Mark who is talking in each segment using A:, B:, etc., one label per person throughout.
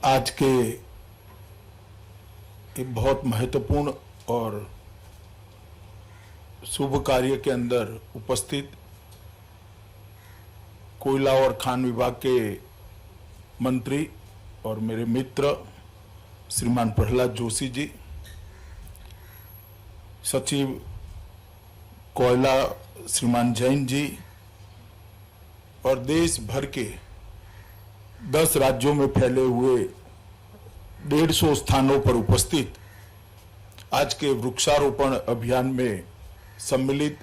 A: आज के एक बहुत महत्वपूर्ण और शुभ कार्य के अंदर उपस्थित कोयला और खान विभाग के मंत्री और मेरे मित्र श्रीमान प्रहलाद जोशी जी, सचिव कोयला श्रीमान जैन जी और देश भर के 10 राज्यों में फैले हुए 150 स्थानों पर उपस्थित आज के वृक्षारोपण अभियान में सम्मिलित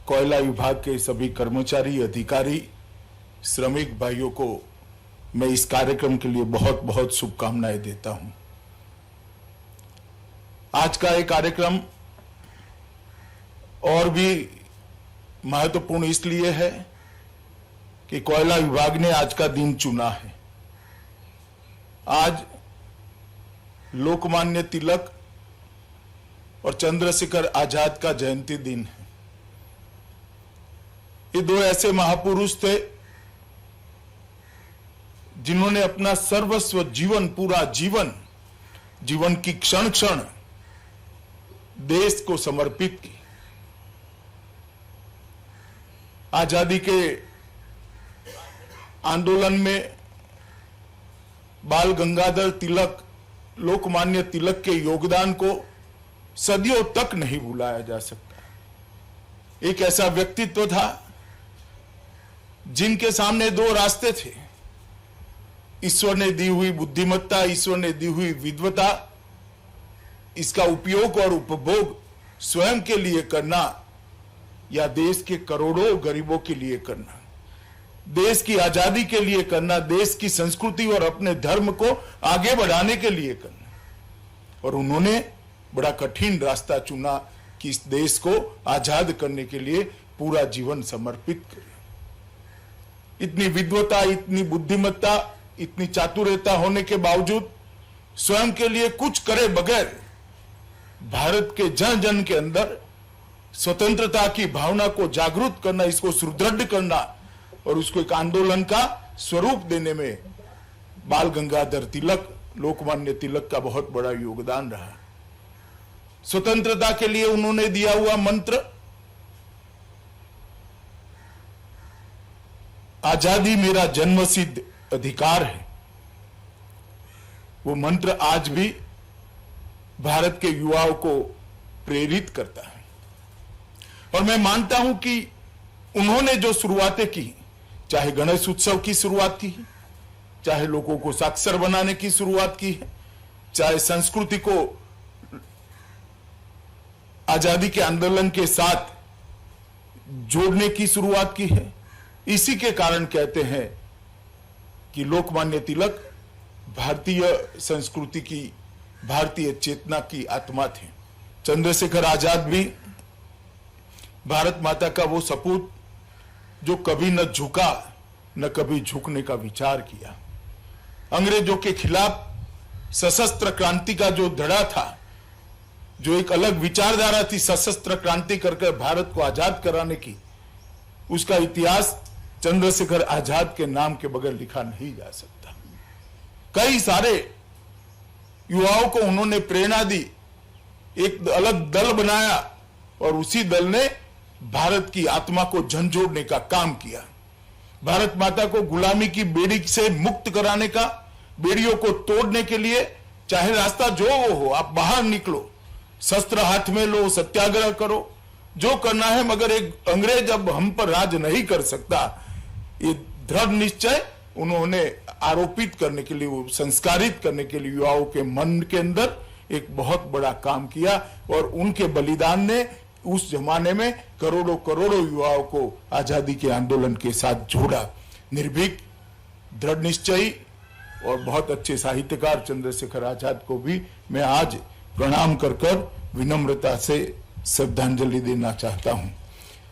A: कोयला विभाग के सभी कर्मचारी, अधिकारी, श्रमिक भाइयों को मैं इस कार्यक्रम के लिए बहुत बहुत शुभकामनाएं देता हूं। आज का ये कार्यक्रम और भी महत्वपूर्ण इसलिए है कि कोयला विभाग ने आज का दिन चुना है। आज लोकमान्य तिलक और चंद्रशेखर आजाद का जयंती दिन है। ये दो ऐसे महापुरुष थे जिन्होंने अपना सर्वस्व जीवन, पूरा जीवन की क्षण क्षण देश को समर्पित की। आजादी के आंदोलन में बाल गंगाधर तिलक, लोकमान्य तिलक के योगदान को सदियों तक नहीं भुलाया जा सकता। एक ऐसा व्यक्तित्व था जिनके सामने दो रास्ते थे, ईश्वर ने दी हुई बुद्धिमत्ता, ईश्वर ने दी हुई विद्वता, इसका उपयोग और उपभोग स्वयं के लिए करना या देश के करोड़ों गरीबों के लिए करना, देश की आजादी के लिए करना, देश की संस्कृति और अपने धर्म को आगे बढ़ाने के लिए करना। और उन्होंने बड़ा कठिन रास्ता चुना कि इस देश को आजाद करने के लिए पूरा जीवन समर्पित करें। इतनी विद्वता, इतनी बुद्धिमत्ता, इतनी चातुर्यता होने के बावजूद स्वयं के लिए कुछ करे बगैर भारत के जन जन के अंदर स्वतंत्रता की भावना को जागरूक करना, इसको सुदृढ़ करना और उसको एक आंदोलन का स्वरूप देने में बाल गंगाधर तिलक, लोकमान्य तिलक का बहुत बड़ा योगदान रहा। स्वतंत्रता के लिए उन्होंने दिया हुआ मंत्र, आजादी मेरा जन्मसिद्ध अधिकार है, वो मंत्र आज भी भारत के युवाओं को प्रेरित करता है। और मैं मानता हूं कि उन्होंने जो शुरुआतें की, चाहे गणेश उत्सव की शुरुआत की, चाहे लोगों को साक्षर बनाने की शुरुआत की है, चाहे संस्कृति को आजादी के आंदोलन के साथ जोड़ने की शुरुआत की है, इसी के कारण कहते हैं कि लोकमान्य तिलक भारतीय संस्कृति की, भारतीय चेतना की आत्मा थे। चंद्रशेखर आजाद भी भारत माता का वो सपूत जो कभी न झुका, न कभी झुकने का विचार किया। अंग्रेजों के खिलाफ सशस्त्र क्रांति का जो धड़ा था, जो एक अलग विचारधारा थी सशस्त्र क्रांति करके भारत को आजाद कराने की, उसका इतिहास चंद्रशेखर आजाद के नाम के बगैर लिखा नहीं जा सकता। कई सारे युवाओं को उन्होंने प्रेरणा दी, एक अलग दल बनाया और उसी दल ने भारत की आत्मा को झंझोड़ने का काम किया। भारत माता को गुलामी की बेड़ी से मुक्त कराने का, बेड़ियों को तोड़ने के लिए चाहे रास्ता जो हो, आप बाहर निकलो, शस्त्र हाथ में लो, सत्याग्रह करो, जो करना है, मगर एक अंग्रेज अब हम पर राज नहीं कर सकता, ये दृढ़ निश्चय उन्होंने आरोपित करने के लिए, वो संस्कारित करने के लिए युवाओं के मन के अंदर एक बहुत बड़ा काम किया। और उनके बलिदान ने उस जमाने में करोड़ों करोड़ों युवाओं को आजादी के आंदोलन के साथ जोड़ा। निर्भीक, दृढ़ निश्चयी और बहुत अच्छे साहित्यकार चंद्रशेखर आजाद को भी मैं आज प्रणाम कर कर विनम्रता से श्रद्धांजलि देना चाहता हूं।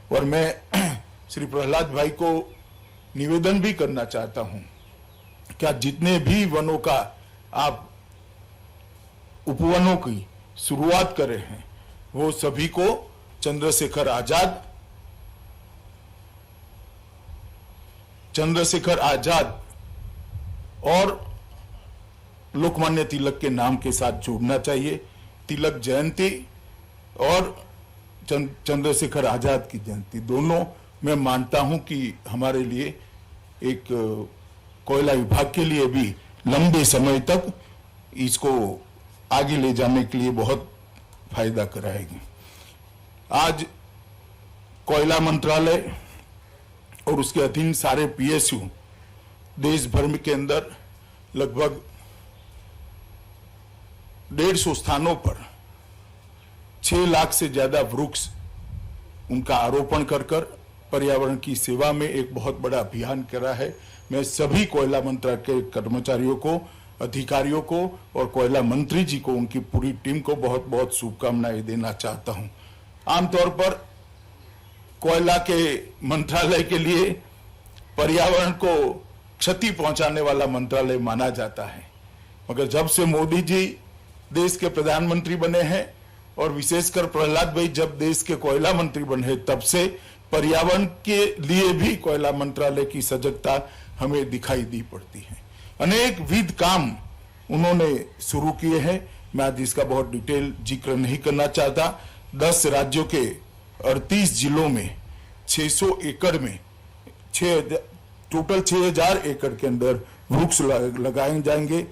A: और मैं श्री प्रहलाद भाई को निवेदन भी करना चाहता हूं, क्या जितने भी वनों का आप उपवनों की शुरुआत कर रहे हैं, वो सभी को चंद्रशेखर आजाद और लोकमान्य तिलक के नाम के साथ जोड़ना चाहिए। तिलक जयंती और चंद्रशेखर आजाद की जयंती, दोनों मैं मानता हूं कि हमारे लिए एक कोयला विभाग के लिए भी लंबे समय तक इसको आगे ले जाने के लिए बहुत फायदा कराएगी। आज कोयला मंत्रालय और उसके अधीन सारे पीएसयू देश भर के अंदर लगभग 150 स्थानों पर 6 लाख से ज्यादा वृक्ष उनका आरोपण कर पर्यावरण की सेवा में एक बहुत बड़ा अभियान करा है। मैं सभी कोयला मंत्रालय के कर्मचारियों को, अधिकारियों को और कोयला मंत्री जी को, उनकी पूरी टीम को बहुत बहुत शुभकामनाएं देना चाहता हूं। आमतौर पर कोयला के मंत्रालय के लिए पर्यावरण को क्षति पहुंचाने वाला मंत्रालय माना जाता है, मगर जब से मोदी जी देश के प्रधानमंत्री बने हैं और विशेषकर प्रहलाद भाई जब देश के कोयला मंत्री बने, तब से पर्यावरण के लिए भी कोयला मंत्रालय की सजगता हमें दिखाई दी पड़ती है। अनेक विध काम उन्होंने शुरू किए हैं। मैं आज इसका बहुत डिटेल जिक्र नहीं करना चाहता। 10 राज्यों के 38 जिलों में 600 एकड़ में टोटल 6000 एकड़ के अंदर वृक्ष लगाए जाएंगे।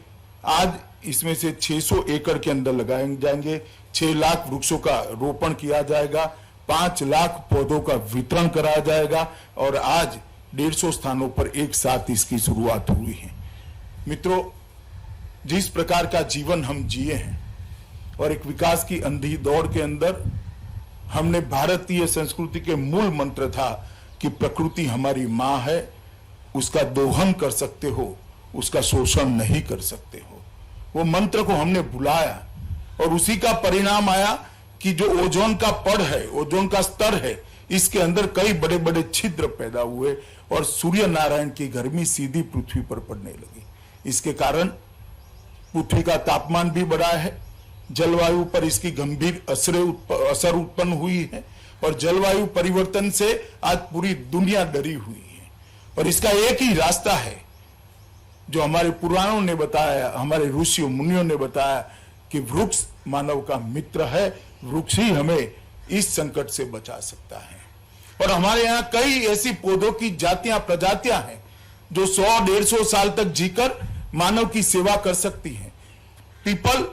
A: आज इसमें से 600 एकड़ के अंदर लगाए जाएंगे। 6 लाख वृक्षों का रोपण किया जाएगा, 5 लाख पौधों का वितरण कराया जाएगा और आज 150 स्थानों पर एक साथ इसकी शुरुआत हुई है। मित्रों, जिस प्रकार का जीवन हम जिए हैं और एक विकास की अंधी दौड़ के अंदर हमने भारतीय संस्कृति के मूल मंत्र था कि प्रकृति हमारी मां है, उसका दोहन कर सकते हो, उसका शोषण नहीं कर सकते हो। वो मंत्र को हमने भुलाया और उसी का परिणाम आया कि जो ओजोन का पड़ है, ओजोन का स्तर है, इसके अंदर कई बड़े बड़े छिद्र पैदा हुए और सूर्य नारायण की गर्मी सीधी पृथ्वी पर पड़ने लगी। इसके कारण पृथ्वी का तापमान भी बढ़ा है, जलवायु पर इसकी गंभीर असर उत्पन्न हुई है और जलवायु परिवर्तन से आज पूरी दुनिया डरी हुई है। और इसका एक ही रास्ता है जो हमारे पुराणों ने बताया, हमारे ऋषियों मुनियों ने बताया कि वृक्ष मानव का मित्र है, वृक्ष ही हमें इस संकट से बचा सकता है। और हमारे यहाँ कई ऐसी पौधों की जातियां, प्रजातियां हैं जो 100-150 साल तक जीकर मानव की सेवा कर सकती हैं। पीपल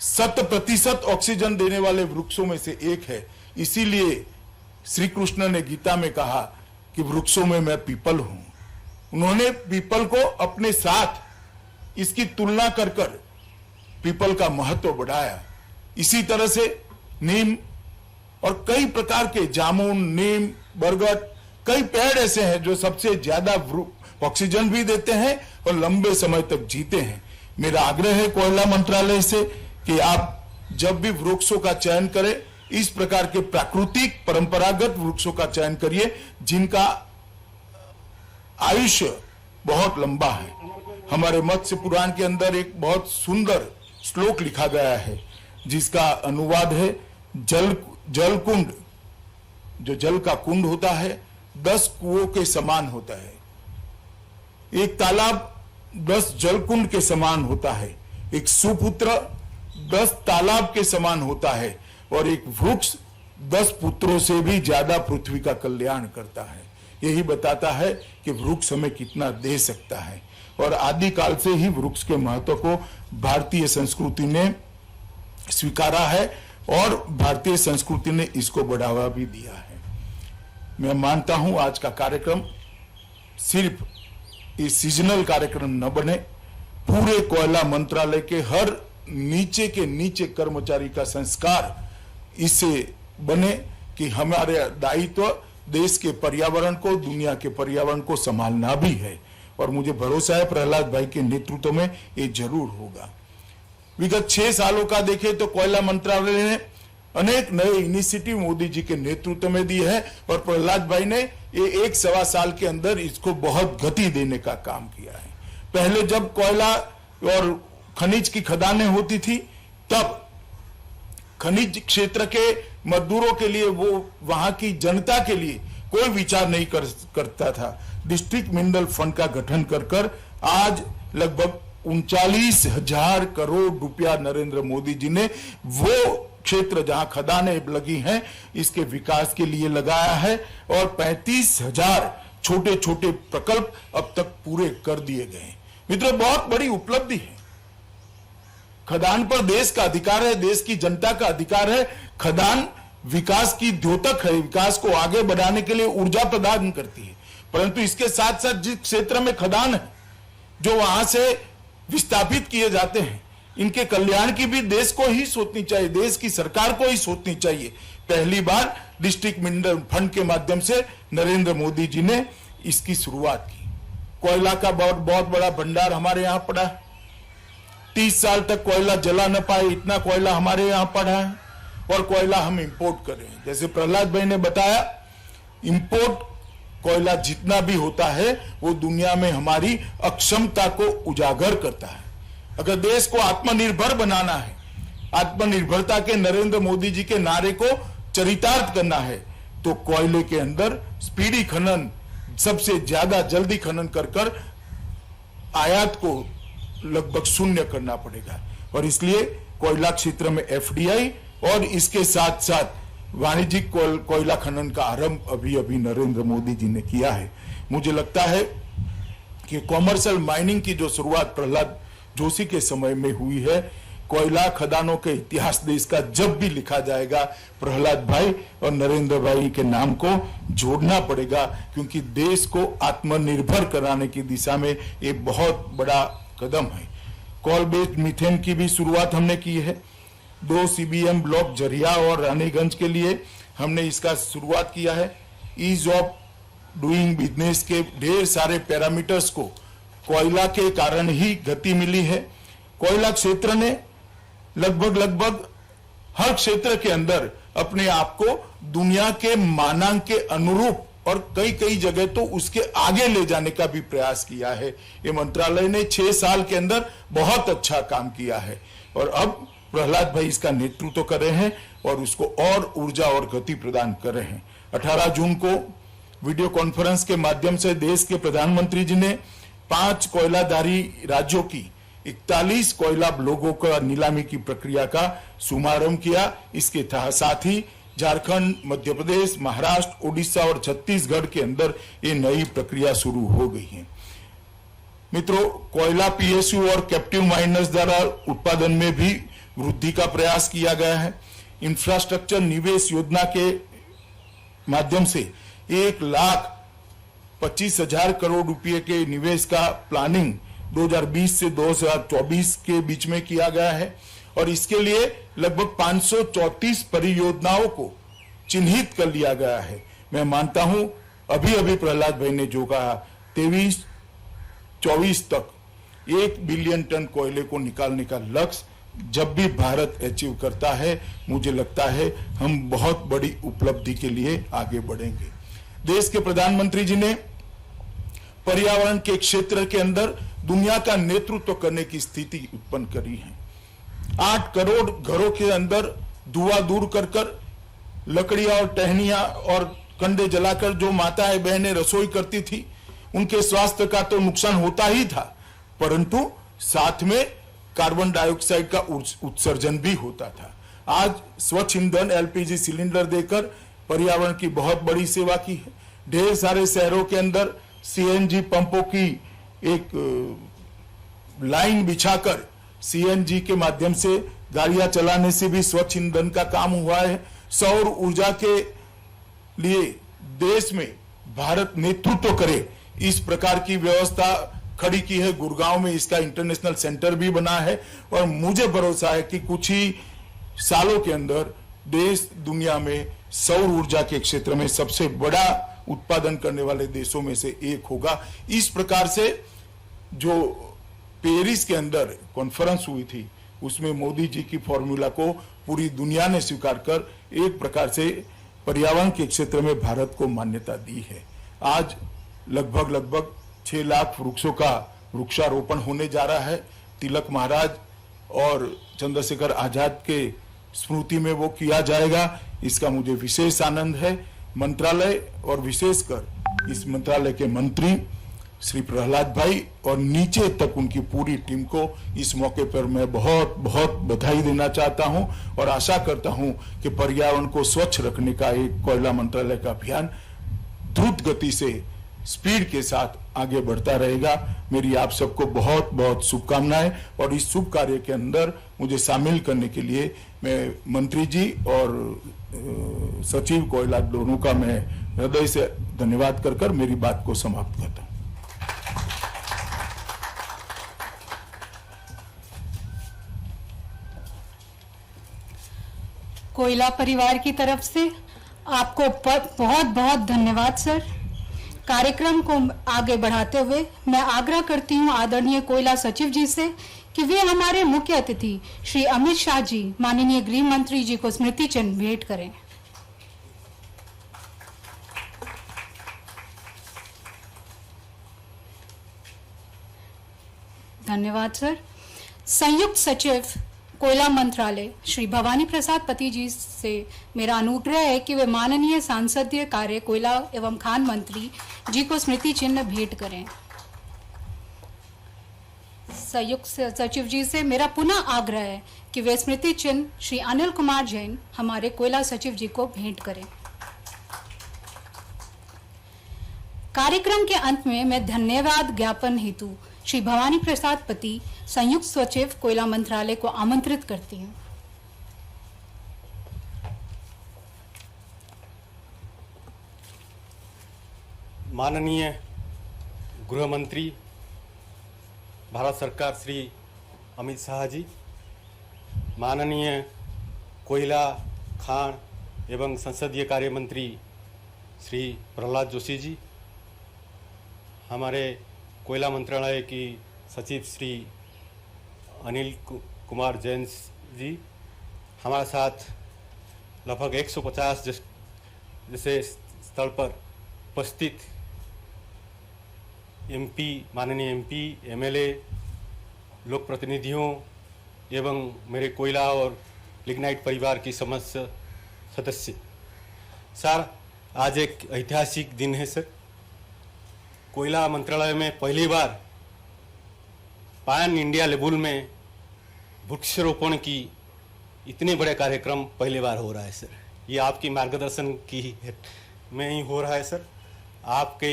A: 100% ऑक्सीजन देने वाले वृक्षों में से एक है। इसीलिए श्री कृष्ण ने गीता में कहा कि वृक्षों में मैं पीपल हूं। उन्होंने पीपल को अपने साथ इसकी तुलना कर पीपल का महत्व बढ़ाया। इसी तरह से नीम और कई प्रकार के जामुन, नीम, बरगद, कई पेड़ ऐसे हैं जो सबसे ज्यादा ऑक्सीजन भी देते हैं और लंबे समय तक जीते हैं। मेरा आग्रह है कोयला मंत्रालय से कि आप जब भी वृक्षों का चयन करें, इस प्रकार के प्राकृतिक परंपरागत वृक्षों का चयन करिए जिनका आयुष्य बहुत लंबा है। हमारे मत्स्य पुराण के अंदर एक बहुत सुंदर श्लोक लिखा गया है जिसका अनुवाद है, जल कुंड, जो जल का कुंड होता है 10 कुओं के समान होता है। एक तालाब 10 जल कुंड के समान होता है, एक सुपुत्र 10 तालाब के समान होता है और एक वृक्ष 10 पुत्रों से भी ज्यादा पृथ्वी का कल्याण करता है। यही बताता है कि वृक्ष हमें कितना दे सकता है। और आदिकाल से ही वृक्ष के महत्व को भारतीय संस्कृति ने स्वीकारा है और भारतीय संस्कृति ने इसको बढ़ावा भी दिया है। मैं मानता हूं आज का कार्यक्रम सिर्फ ये सीजनल कार्यक्रम न बने, पूरे कोयला मंत्रालय के हर नीचे के नीचे कर्मचारी का संस्कार इससे बने कि हमारे दायित्व देश के पर्यावरण को, दुनिया के पर्यावरण को संभालना भी है। और मुझे भरोसा है प्रहलाद भाई के नेतृत्व में ये जरूर होगा। विगत 6 सालों का देखें तो कोयला मंत्रालय ने अनेक नए इनिशिएटिव मोदी जी के नेतृत्व में दी है और प्रहलाद भाई ने ये 1-1.25 साल के अंदर इसको बहुत गति देने का काम किया है। पहले जब कोयला और खनिज की खदानें होती थी तब खनिज क्षेत्र के मजदूरों के लिए, वो वहां की जनता के लिए कोई विचार नहीं करता था। डिस्ट्रिक्ट मिनरल फंड का गठन कर आज लगभग 39,000 करोड़ रुपया नरेंद्र मोदी जी ने वो क्षेत्र जहां खदानें लगी हैं इसके विकास के लिए लगाया है और 35,000 छोटे छोटे प्रकल्प अब तक पूरे कर दिए गए। मित्रों, बहुत बड़ी उपलब्धि है। खदान पर देश का अधिकार है, देश की जनता का अधिकार है। खदान विकास की द्योतक है, विकास को आगे बढ़ाने के लिए ऊर्जा प्रदान करती है, परंतु इसके साथ साथ जिस क्षेत्र में खदान है, जो वहां से विस्थापित किए जाते हैं, इनके कल्याण की भी देश को ही सोचनी चाहिए, देश की सरकार को ही सोचनी चाहिए। पहली बार डिस्ट्रिक्ट मिनरल फंड के माध्यम से नरेंद्र मोदी जी ने इसकी शुरुआत की। कोयला का बहुत बड़ा भंडार हमारे यहां पड़ा है। 30 साल तक कोयला जला न पाए, इतना कोयला हमारे यहां पड़ा है और कोयला हम इंपोर्ट कर रहे हैं। जैसे प्रहलाद भाई ने बताया, इंपोर्ट कोयला जितना भी होता है वो दुनिया में हमारी अक्षमता को उजागर करता है। अगर देश को आत्मनिर्भर बनाना है, आत्मनिर्भरता के नरेंद्र मोदी जी के नारे को चरितार्थ करना है, तो कोयले के अंदर स्पीडी खनन, सबसे ज्यादा जल्दी खनन कर आयात को लगभग शून्य करना पड़ेगा। और इसलिए कोयला क्षेत्र में एफडीआई और इसके साथ साथ वाणिज्यिक कोयला खनन का आरंभ अभी नरेंद्र मोदी जी ने किया है। मुझे लगता है कि कॉमर्शियल माइनिंग की जो शुरुआत प्रहलाद जोशी के समय में हुई है, कोयला खदानों के इतिहास देश का जब भी लिखा जाएगा, प्रहलाद भाई और नरेंद्र भाई के नाम को जोड़ना पड़ेगा, क्योंकि देश को आत्मनिर्भर कराने की दिशा में ये बहुत बड़ा कदम है। कोल बेस्ड मीथेन की भी शुरुआत हमने की है। 2 CBM ब्लॉक जरिया और रानीगंज के लिए हमने इसका शुरुआत किया है। ईज ऑफ डूइंग बिजनेस के ढेर सारे पैरामीटर्स को कोयला के कारण ही गति मिली है। कोयला क्षेत्र ने लगभग हर क्षेत्र के अंदर अपने आप को दुनिया के मानक के अनुरूप और कई जगह तो उसके आगे ले जाने का भी प्रयास किया है। ये मंत्रालय ने 6 साल के अंदर बहुत अच्छा काम किया है और अब प्रहलाद भाई इसका नेतृत्व कर रहे हैं और उसको और ऊर्जा और गति प्रदान कर रहे हैं। 18 जून को वीडियो कॉन्फ्रेंस के माध्यम से देश के प्रधानमंत्री जी ने 5 कोयलाधारी राज्यों की 41 कोयला ब्लॉकों का नीलामी की प्रक्रिया का शुभारंभ किया। इसके साथ ही झारखंड, मध्य प्रदेश, महाराष्ट्र, ओडिशा और छत्तीसगढ़ के अंदर ये नई प्रक्रिया शुरू हो गई है। मित्रों, कोयला PSU और कैप्टिव माइनर्स द्वारा उत्पादन में भी वृद्धि का प्रयास किया गया है। इंफ्रास्ट्रक्चर निवेश योजना के माध्यम से 1,25,000 करोड़ रुपए के निवेश का प्लानिंग 2020 से 2024 के बीच में किया गया है और इसके लिए लगभग 534 परियोजनाओं को चिन्हित कर लिया गया है। मैं मानता हूं अभी प्रहलाद भाई ने जो कहा, 23-24 तक 1 बिलियन टन कोयले को निकालने का लक्ष्य जब भी भारत अचीव करता है, मुझे लगता है हम बहुत बड़ी उपलब्धि के लिए आगे बढ़ेंगे। देश के प्रधानमंत्री जी ने पर्यावरण के क्षेत्र के अंदर दुनिया का नेतृत्व करने की स्थिति उत्पन्न करी है। 8 करोड़ घरों के अंदर धुआं दूर कर लकड़ियां और टहनियां और कंडे जलाकर जो माताएं बहनें रसोई करती थी, उनके स्वास्थ्य का तो नुकसान होता ही था, परंतु साथ में कार्बन डाइऑक्साइड का उत्सर्जन भी होता था। आज स्वच्छ ईंधन LPG सिलेंडर देकर पर्यावरण की बहुत बड़ी सेवा की है। ढेर सारे शहरों के अंदर CNG पंपों की एक लाइन बिछाकर CNG के माध्यम से गाड़ियां चलाने से भी स्वच्छ ईंधन का काम हुआ है। सौर ऊर्जा के लिए देश में भारत नेतृत्व करे, इस प्रकार की व्यवस्था खड़ी की है। गुड़गांव में इसका इंटरनेशनल सेंटर भी बना है और मुझे भरोसा है कि कुछ ही सालों के अंदर देश दुनिया में सौर ऊर्जा के क्षेत्र में सबसे बड़ा उत्पादन करने वाले देशों में से एक होगा। इस प्रकार से जो पेरिस के अंदर कॉन्फ्रेंस हुई थी, उसमें मोदी जी की फॉर्मूला को पूरी दुनिया ने स्वीकार कर एक प्रकार से पर्यावरण के क्षेत्र में भारत को मान्यता दी है। आज लगभग 6 लाख वृक्षों का वृक्षारोपण होने जा रहा है। तिलक महाराज और चंद्रशेखर आजाद के स्मृति में वो किया जाएगा, इसका मुझे विशेष आनंद है। मंत्रालय और विशेषकर इस मंत्रालय के मंत्री श्री प्रहलाद भाई और नीचे तक उनकी पूरी टीम को इस मौके पर मैं बहुत बहुत बधाई देना चाहता हूं और आशा करता हूं कि पर्यावरण को स्वच्छ रखने का एक कोयला मंत्रालय का अभियान द्रुत गति से स्पीड के साथ आगे बढ़ता रहेगा। मेरी आप सबको बहुत बहुत शुभकामनाएं और इस शुभ कार्य के अंदर मुझे शामिल करने के लिए मैं मंत्री जी और सचिव कोयला दोनों का मैं हृदय से धन्यवाद कर मेरी बात को समाप्त करता हूं।
B: कोयला परिवार की तरफ से आपको बहुत बहुत धन्यवाद सर। कार्यक्रम को आगे बढ़ाते हुए मैं आग्रह करती हूं आदरणीय कोयला सचिव जी से कि वे हमारे मुख्य अतिथि श्री अमित शाह जी माननीय गृह मंत्री जी को स्मृति चिन्ह भेंट करें। धन्यवाद सर। संयुक्त सचिव कोयला मंत्रालय श्री भवानी प्रसाद पति जी से मेरा अनुग्रह है कि वे माननीय सांसदीय कार्य कोयला एवं खान मंत्री जी को स्मृति चिन्ह भेंट करें। संयुक्त सचिव जी से मेरा पुनः आग्रह है कि वे स्मृति चिन्ह श्री अनिल कुमार जैन हमारे कोयला सचिव जी को भेंट करें। कार्यक्रम के अंत में मैं धन्यवाद ज्ञापन हेतु श्री भवानी प्रसाद पति संयुक्त सचिव कोयला मंत्रालय को आमंत्रित करती हूं।
C: माननीय गृह मंत्री भारत सरकार श्री अमित शाह जी, माननीय कोयला खान एवं संसदीय कार्य मंत्री श्री प्रहलाद जोशी जी, हमारे कोयला मंत्रालय की सचिव श्री अनिल कुमार जैन जी, हमारे साथ लगभग 150 जैसे स्थल पर उपस्थित एमपी, माननीय एमपी, एमएलए, लोक प्रतिनिधियों एवं मेरे कोयला और लिग्नाइट परिवार की समस्त सदस्य। सर, आज एक ऐतिहासिक दिन है सर। कोयला मंत्रालय में पहली बार पैन इंडिया लेवल में वृक्षारोपण की इतने बड़े कार्यक्रम पहली बार हो रहा है सर। ये आपकी मार्गदर्शन की में ही हो रहा है सर। आपके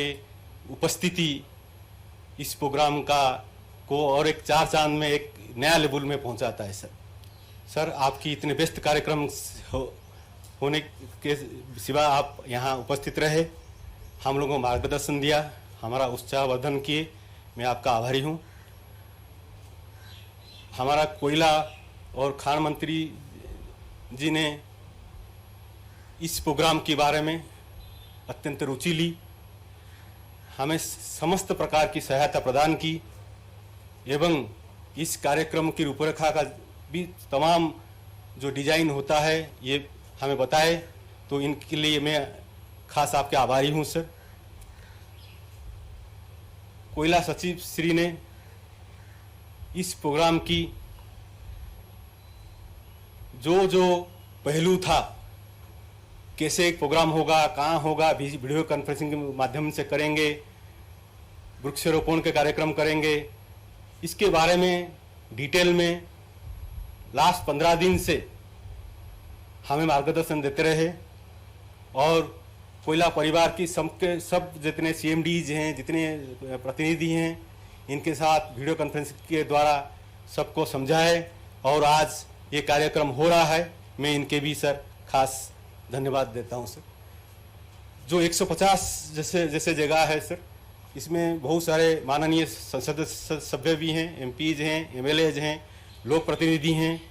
C: उपस्थिति इस प्रोग्राम को और एक चार चांद में एक नया लेवल में पहुंचाता है सर। सर, आपकी इतने व्यस्त कार्यक्रम होने के सिवा आप यहाँ उपस्थित रहे, हम लोगों को मार्गदर्शन दिया, हमारा उत्साहवर्धन किए, मैं आपका आभारी हूँ। हमारा कोयला और खान मंत्री जी ने इस प्रोग्राम के बारे में अत्यंत रुचि ली, हमें समस्त प्रकार की सहायता प्रदान की एवं इस कार्यक्रम की रूपरेखा का भी तमाम जो डिजाइन होता है ये हमें बताए, तो इनके लिए मैं खास आपके आभारी हूँ सर। कोयला सचिव श्री ने इस प्रोग्राम की जो पहलू था, कैसे एक प्रोग्राम होगा, कहाँ होगा, वीडियो कॉन्फ्रेंसिंग के माध्यम से करेंगे, वृक्षारोपण के कार्यक्रम करेंगे, इसके बारे में डिटेल में लास्ट 15 दिन से हमें मार्गदर्शन देते रहे और कोयला परिवार की सब जितने सीएमडीज हैं, जितने प्रतिनिधि हैं, इनके साथ वीडियो कॉन्फ्रेंसिंग के द्वारा सबको समझाए और आज ये कार्यक्रम हो रहा है। मैं इनके भी सर खास धन्यवाद देता हूं सर। जो 150 जैसे जगह है सर, इसमें बहुत सारे माननीय संसद सभ्य भी हैं, एमपीज हैं, एमएलएज हैं, लोक प्रतिनिधि हैं,